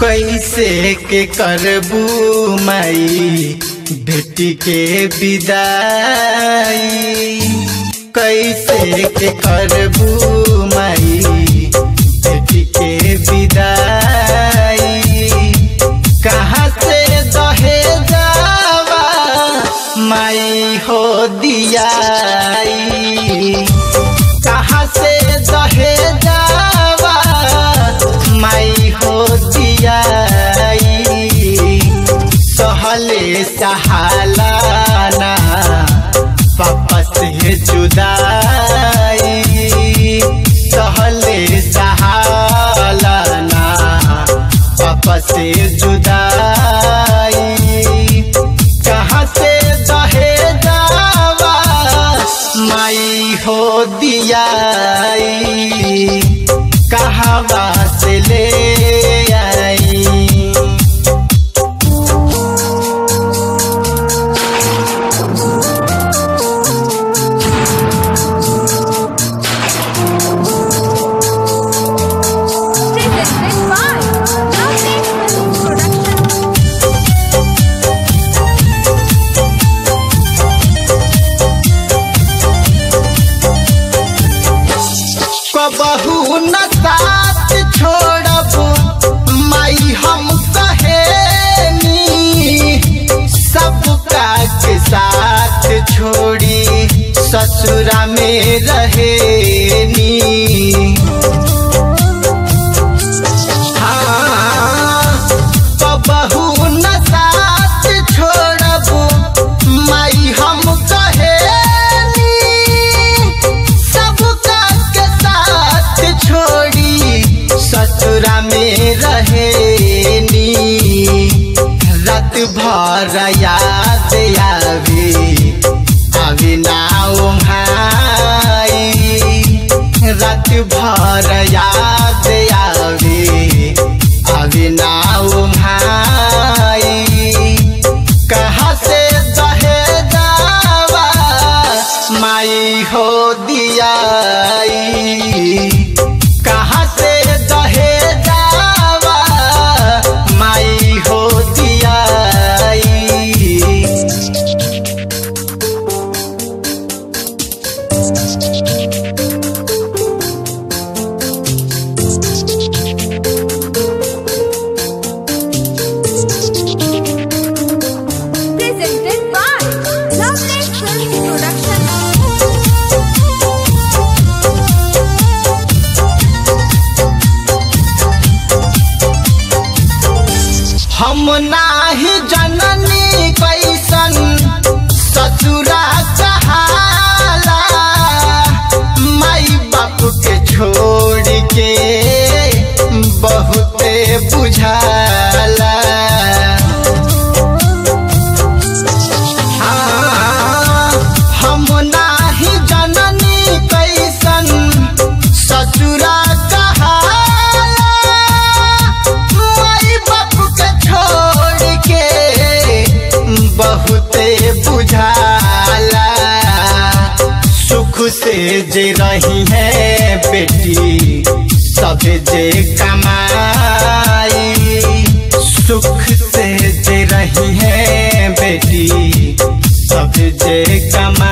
कैसे के करबू माई बेटी के विदाई, कैसे के करबू माई बेटी के विदाई। कहाँ से दहेजवा माई हो दियाई, कहाँ से दहेजवा माई हो दियाई। सहले सहालाना पापा से जुदाई, सहले सहालाना पापा से जुदाई। कहाँ से दहेजवा माई हो दियाई, कहवा से ले आई। कबहू न साथ छोड़ब माई हम कहेनी, सबका के साथ छोड़ी ससुरा में रहेनी। हाँ कबहू न साथ छोड़ब माई हम कहेनी, सबका के साथ छोड़ी ससुरा में रहेनी। रात भर याद आवे ना ओंघाई, रात भर याद आवे ना ओंघाई। कहाँ से दहेजवा माई हो दियाई, कहाँ से दहेजवा माई हो दियाई। हम नाही जननी कैसन ससुरा कहाला, माई बाप के छोड़ के बहुते बुझाला। हम नाही जननी कैसन ससुरा बहुते बुझाला। सुख से जे रही है बेटी सब जे कमाई, सुख से जे रही है बेटी सब जे कमाई।